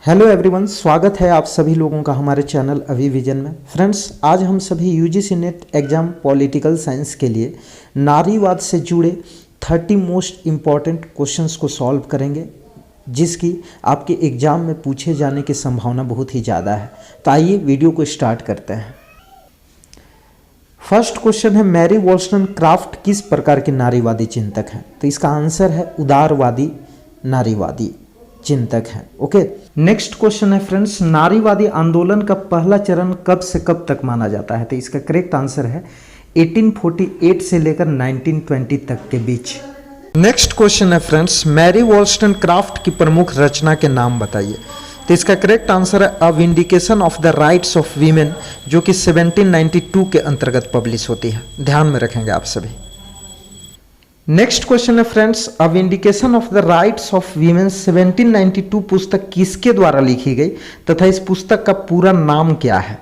Hello everyone, स्वागत है आप सभी लोगों का हमारे चैनल अभी विजन में। फ्रेंड्स, आज हम सभी UGC net exam political science के लिए नारीवाद से जुड़े 30 मोस्ट इम्पॉर्टेंट क्वेश्चंस को सॉल्व करेंगे, जिसकी आपके एग्ज़ाम में पूछे जाने की संभावना बहुत ही ज़्यादा है। तो आइए वीडियो को स्टार्ट करते हैं। फर्स्ट क्वेश्चन है, मैरी वॉल्सटोनक्राफ्ट किस प्रकार के नारीवादी चिंतक हैं? तो इसका आंसर है उदारवादी नारीवादी चिंतक हैं। ओके, नेक्स्ट क्वेश्चन है फ्रेंड्स, नारीवादी आंदोलन का पहला चरण कब से कब तक माना जाता है? तो इसका करेक्ट आंसर है 1848 से लेकर 1920 तक के बीच। नेक्स्ट क्वेश्चन है फ्रेंड्स, मैरी वॉल्सटोनक्राफ्ट की प्रमुख रचना के नाम बताइए। तो इसका करेक्ट आंसर है a vindication of the rights of women, जो कि 1792 के अंतर्गत पब्लिश होती है। ध्यान में रखेंगे आप सभी। नेक्स्ट क्वेश्चन है friends, a vindication of the rights of women 1792 पुस्तक किसके द्वारा लिखी गई तथा इस पुस्तक का पूरा नाम क्या है?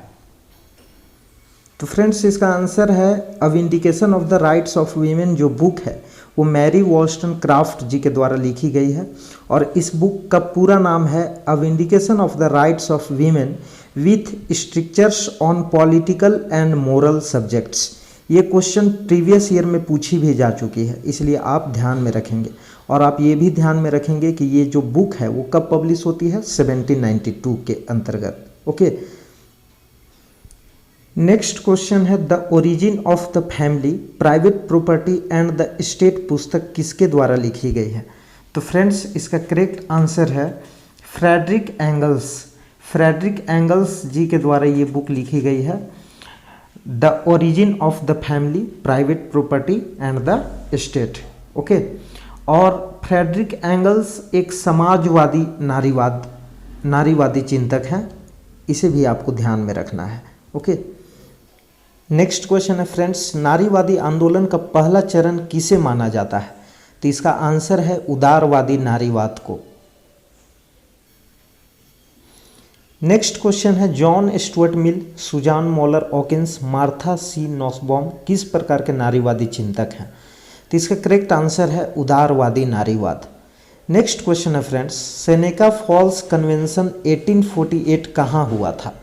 तो फ्रेंड्स, इसका आंसर है a vindication of the rights of women. जो बुक है वो मैरी वॉल्सटोनक्राफ्ट जी के द्वारा लिखी गई है और इस बुक का पूरा नाम है a vindication of the rights of women with strictures on political and moral subjects. ये क्वेश्चन प्रीवियस ईयर में पूछी भी जा चुकी है, इसलिए आप ध्यान में रखेंगे। और आप ये भी ध्यान में रखेंगे कि ये जो बुक है वो कब पब्लिश होती है? 1792 के अंतर्गत। ओके, नेक्स्ट क्वेश्चन है, the origin of the family, private property and the state पुस्तक किसके द्वारा लिखी गई है? तो फ्रेंड्स, इसका करेक्ट आंसर है फ्रेडरिक एंगल्स। फ्रेडरिक एंगल्स जी के द्वारा ये बुक लिखी गई है, the origin of the family, private property and the state. Okay, और फ्रेडरिक एंगल्स एक समाजवादी नारीवादी चिंतक हैं, इसे भी आपको ध्यान में रखना है। ओके, नेक्स्ट क्वेश्चन है फ्रेंड्स, नारीवादी आंदोलन का पहला चरण किसे माना जाता है? तो इसका आंसर है उदारवादी नारीवाद को। नेक्स्ट क्वेश्चन है, John Stuart Mill, Susan Moller Okin's, Martha C Nussbaum किस प्रकार के नारीवादी चिंतक हैं? तो इसका करेक्ट आंसर है उदारवादी नारीवाद। नेक्स्ट क्वेश्चन है फ्रेंड्स, सेनेका फॉल्स कन्वेंशन 1848 कहाँ हुआ था?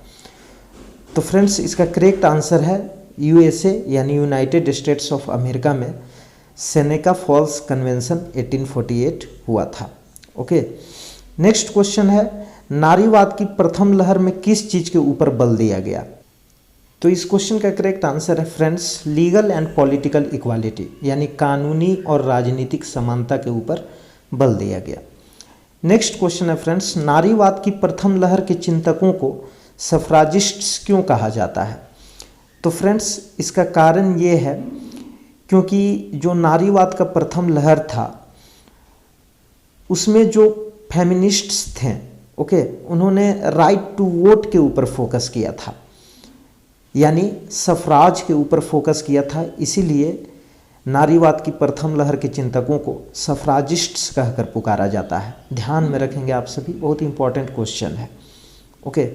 तो फ्रेंड्स, इसका करेक्ट आंसर है यूएसए यानी यूनाइटेड स्टेट्स ऑफ अमेरिका में सेनेका फॉल्स कन्वेंशन 1848 हुआ था। ओके, नेक्स्ट क्वेश्चन है, नारीवाद की प्रथम लहर में किस चीज़ के ऊपर बल दिया गया? तो इस क्वेश्चन का करेक्ट आंसर है friends legal and political equality, यानी कानूनी और राजनीतिक समानता के ऊपर बल दिया गया। नेक्स्ट क्वेश्चन है फ्रेंड्स, नारीवाद की प्रथम लहर के चिंतकों को सफ्राजिस्ट्स क्यों कहा जाता है? तो फ्रेंड्स, इसका कारण ये है क्योंकि जो नारीवाद का प्रथम लहर था उसमें जो फेमिनिस्ट्स थे, ओके, उन्होंने राइट टू वोट के ऊपर फोकस किया था, यानी सफराज के ऊपर फोकस किया था। इसीलिए नारीवाद की प्रथम लहर के चिंतकों को सफराजिस्ट्स कहकर पुकारा जाता है। ध्यान में रखेंगे आप सभी, बहुत इंपॉर्टेंट क्वेश्चन है। ओके,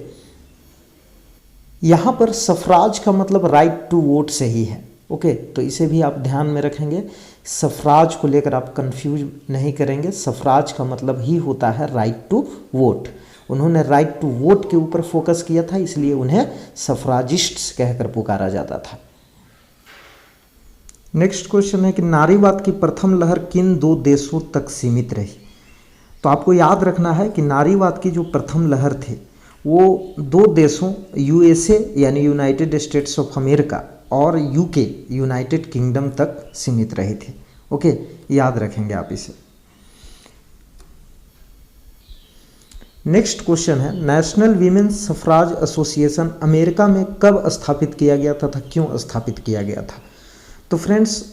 यहाँ पर सफराज का मतलब राइट टू वोट से ही है। ओके, तो इसे भी आप ध्यान में रखेंगे। सफराज को लेकर आप कंफ्यूज नहीं करेंगे। सफराज का मतलब ही होता है राइट टू वोट। उन्होंने राइट टू वोट के ऊपर फोकस किया था, इसलिए उन्हें सफराजिस्ट्स कहकर पुकारा जाता था। नेक्स्ट क्वेश्चन है कि नारीवाद की प्रथम लहर किन दो देशों तक सीमित रही? तो आपको याद रखना है कि नारीवाद की जो प्रथम लहर थी वो दो देशों यूएसए यानी यूनाइटेड स्टेट्स ऑफ अमेरिका और यूके यूनाइटेड किंगडम तक सीमित रही थी। ओके, याद रखेंगे आप इसे। नेक्स्ट क्वेश्चन है, नेशनल वीमेन सफराज एसोसिएशन अमेरिका में कब स्थापित किया गया था तथा क्यों स्थापित किया गया था? तो फ्रेंड्स,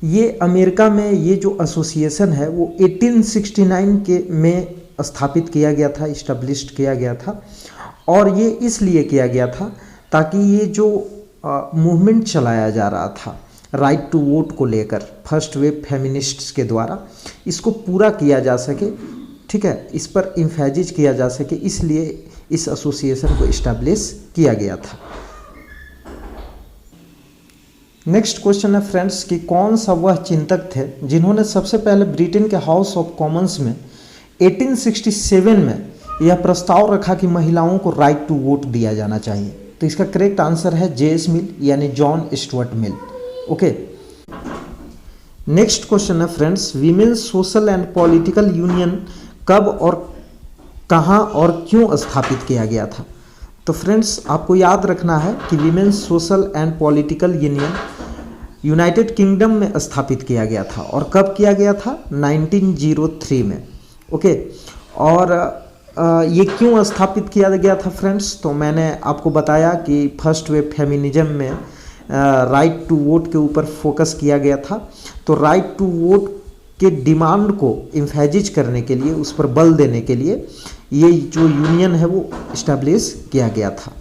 ये अमेरिका में ये जो एसोसिएशन है वो 1869 के में स्थापित किया गया था, इस्टेब्लिश्ड किया गया था। और ये इसलिए किया गया था ताकि ये जो मूवमेंट चलाया जा रहा था राइट टू वोट को लेकर फर्स्ट वेव फेमिनिस्ट्स के द्वारा, इसको पूरा किया जा सके। ठीक है, इस पर इम्फेसिस किया जा सके, इसलिए इस एसोसिएशन को इस्टेब्लिश किया गया था। नेक्स्ट क्वेश्चन है फ्रेंड्स कि कौन सा वह चिंतक थे जिन्होंने सबसे पहले ब्रिटेन के हाउस ऑफ कॉमन्स में 1867 में यह प्रस्ताव रखा कि महिलाओं को राइट टू वोट दिया जाना चाहिए? तो इसका करेक्ट आंसर है जेएस मिल यानी John Stuart Mill. Okay, next question है friends, women's social and political union कब और कहाँ और क्यों स्थापित किया गया था? तो फ्रेंड्स आपको याद रखना है कि women's social and political union United Kingdom में स्थापित किया गया था। और कब किया गया था? 1903 में। ओके, और ये क्यों स्थापित किया गया था फ्रेंड्स? तो मैंने आपको बताया कि फर्स्ट वेव फेमिनिज्म में राइट टू वोट के ऊपर फोकस किया गया था। तो राइट टू वोट के डिमांड को इम्फेजिज करने के लिए, उस पर बल देने के लिए ये जो यूनियन है वो इस्टेब्लिश किया गया था।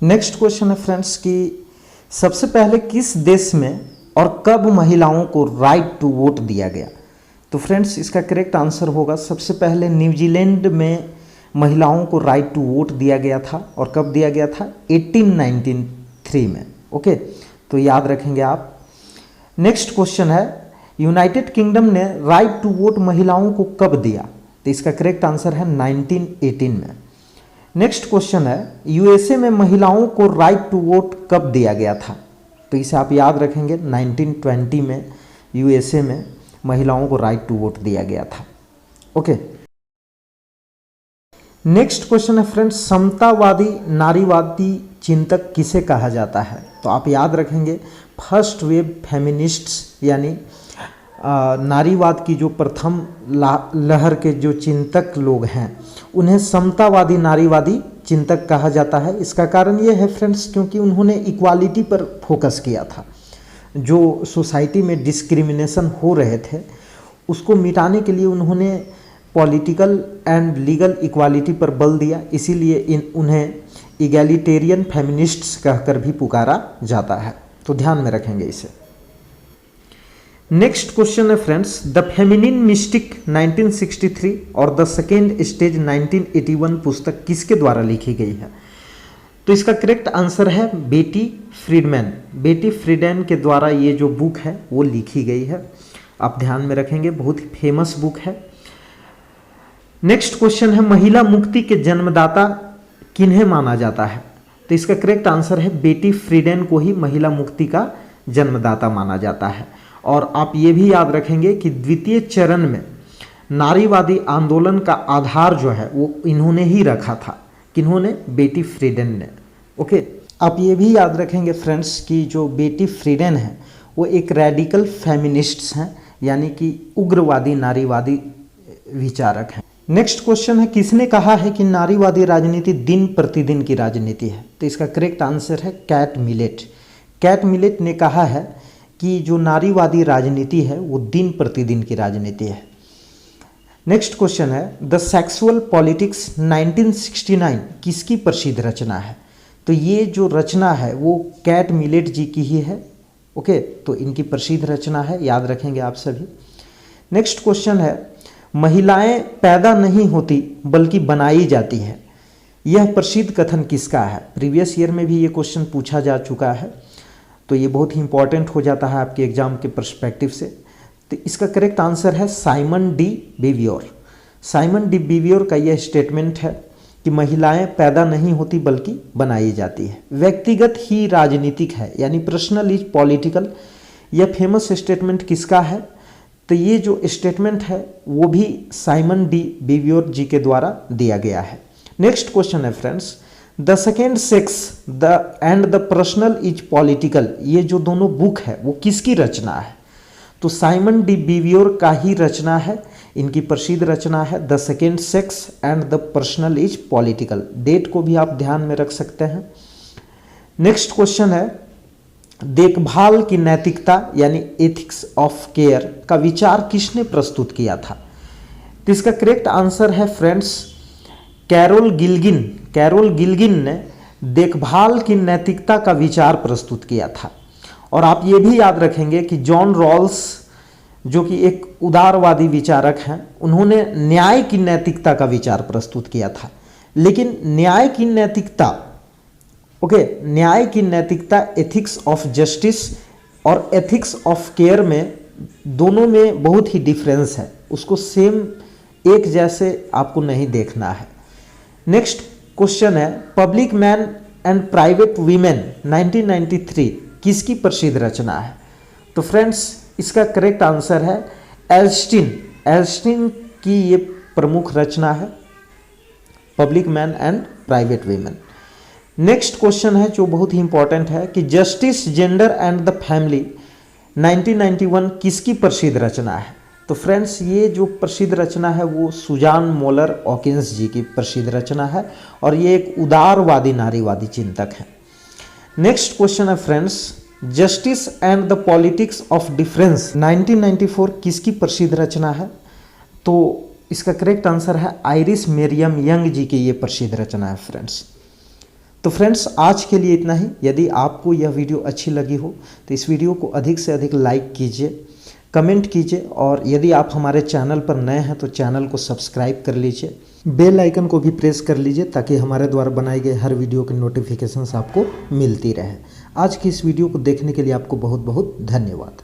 नेक्स्ट क्वेश्चन है फ्रेंड्स कि सबसे पहले किस देश में और कब महिलाओं को राइट टू वोट दिया गया? तो फ्रेंड्स इसका करेक्ट आंसर होगा सबसे पहले न्यूजीलैंड में महिलाओं को राइट टू वोट दिया गया था। और कब दिया गया था? 1893 में। ओके, तो याद रखेंगे आप। नेक्स्ट क्वेश्चन है, यूनाइटेड किंगडम ने राइट टू वोट महिलाओं को कब दिया? तो इसका करेक्ट आंसर है 1918 में। नेक्स्ट क्वेश्चन है, यूएसए में महिलाओं को राइट टू वोट कब दिया गया था? तो इसे आप याद रखेंगे 1920 में यूएसए में महिलाओं को राइट टू वोट दिया गया था। ओके, नेक्स्ट क्वेश्चन है फ्रेंड्स, समतावादी नारीवादी चिंतक किसे कहा जाता है? तो आप याद रखेंगे फर्स्ट वेव फेमिनिस्ट्स यानी नारीवाद की जो प्रथम लहर के जो चिंतक लोग हैं उन्हें समतावादी नारीवादी चिंतक कहा जाता है। इसका कारण ये है फ्रेंड्स क्योंकि उन्होंने इक्वालिटी पर फोकस किया था। जो सोसाइटी में डिस्क्रिमिनेशन हो रहे थे उसको मिटाने के लिए उन्होंने पॉलिटिकल एंड लीगल इक्वालिटी पर बल दिया। इसीलिए उन्हें इगैलिटेरियन फेमिनिस्ट्स कहकर भी पुकारा जाता है। तो ध्यान में रखेंगे इसे। नेक्स्ट क्वेश्चन है फ्रेंड्स, द फेमिनिन मिस्टिक 1963 और द सेकेंड स्टेज 1981 पुस्तक किसके द्वारा लिखी गई है? तो इसका करेक्ट आंसर है बेटी फ्रीडमैन। बेटी फ्रीडमैन के द्वारा ये जो बुक है वो लिखी गई है। आप ध्यान में रखेंगे, बहुत ही फेमस बुक है। नेक्स्ट क्वेश्चन है, महिला मुक्ति के जन्मदाता किन्हें माना जाता है? तो इसका करेक्ट आंसर है बेटी फ्रीडमैन को ही महिला मुक्ति का जन्मदाता माना जाता है। और आप ये भी याद रखेंगे कि द्वितीय चरण में नारीवादी आंदोलन का आधार जो है वो इन्होंने ही रखा था। किन्होंने? बेटी फ्रीडमैन ने। ओके, आप ये भी याद रखेंगे फ्रेंड्स कि जो बेटी फ्रीडमैन है वो एक रेडिकल फेमिनिस्ट्स हैं यानी कि उग्रवादी नारीवादी विचारक हैं। नेक्स्ट क्वेश्चन है, किसने कहा है कि नारीवादी राजनीति दिन प्रतिदिन की राजनीति है? तो इसका करेक्ट आंसर है कैट मिलेट। कैट मिलेट ने कहा है कि जो नारीवादी राजनीति है वो दिन प्रतिदिन की राजनीति है। नेक्स्ट क्वेश्चन है, द सेक्सुअल पॉलिटिक्स 1969 किसकी प्रसिद्ध रचना है? तो ये जो रचना है वो कैट मिलेट जी की ही है। ओके, तो इनकी प्रसिद्ध रचना है, याद रखेंगे आप सभी। नेक्स्ट क्वेश्चन है, महिलाएं पैदा नहीं होती बल्कि बनाई जाती है, यह प्रसिद्ध कथन किसका है? प्रीवियस ईयर में भी ये क्वेश्चन पूछा जा चुका है, तो ये बहुत ही इंपॉर्टेंट हो जाता है आपके एग्जाम के पर्सपेक्टिव से। तो इसका करेक्ट आंसर है साइमन डी बीवियोर। साइमन डी बीवियोर का यह स्टेटमेंट है कि महिलाएं पैदा नहीं होती बल्कि बनाई जाती है, व्यक्तिगत ही राजनीतिक है यानी पर्सनल इज पॉलिटिकल। यह फेमस स्टेटमेंट किसका है? तो ये जो स्टेटमेंट है वो भी साइमन डी बीवियोर जी के द्वारा दिया गया है। नेक्स्ट क्वेश्चन है friends, the second sex the end the personal is political, ये जो दोनों बुक है वो किसकी रचना है? तो साइमन डी बीवियोर का ही रचना है। इनकी प्रसिद्ध रचना है the second sex and the personal is political. Date को भी आप ध्यान में रख सकते हैं। नेक्स्ट क्वेश्चन है, देखभाल की नैतिकता यानी एथिक्स ऑफ केयर का विचार किसने प्रस्तुत किया था? तो इसका करेक्ट आंसर है फ्रेंड्स कैरोल गिल्गिन। कैरोल गिल्गिन ने देखभाल की नैतिकता का विचार प्रस्तुत किया था। और आप ये भी याद रखेंगे कि जॉन रॉल्स जो कि एक उदारवादी विचारक हैं, उन्होंने न्याय की नैतिकता का विचार प्रस्तुत किया था। लेकिन न्याय की नैतिकता न्याय की नैतिकता एथिक्स ऑफ जस्टिस और एथिक्स ऑफ केयर में दोनों में बहुत ही डिफरेंस है। उसको सेम एक जैसे आपको नहीं देखना है। नेक्स्ट क्वेश्चन है public man and private women 1993 किसकी प्रसिद्ध रचना है? तो फ्रेंड्स इसका करेक्ट आंसर है एल्स्टीन की ये प्रमुख रचना है, public man and private women. Next question है जो बहुत ही इंपॉर्टेंट है कि justice gender and the family 1991 किसकी प्रसिद्ध रचना है? तो फ्रेंड्स ये जो प्रसिद्ध रचना है वो सुजान मोलर हॉकिंस जी की प्रसिद्ध रचना है और ये एक उदारवादी नारीवादी चिंतक है। नेक्स्ट क्वेश्चन है friends justice and the politics of difference 1994 किसकी प्रसिद्ध रचना है? तो इसका करेक्ट आंसर है आइरिस मेरियम यंग जी की ये प्रसिद्ध रचना है फ्रेंड्स। तो फ्रेंड्स आज के लिए इतना ही। यदि आपको यह वीडियो अच्छी लगी हो तो इस वीडियो को अधिक से अधिक लाइक कीजिए, कमेंट कीजिए और यदि आप हमारे चैनल पर नए हैं तो चैनल को सब्सक्राइब कर लीजिए, बेल आइकन को भी प्रेस कर लीजिए ताकि हमारे द्वारा बनाए गए हर वीडियो की नोटिफिकेशंस आपको मिलती रहे। आज की इस वीडियो को देखने के लिए आपको बहुत बहुत धन्यवाद।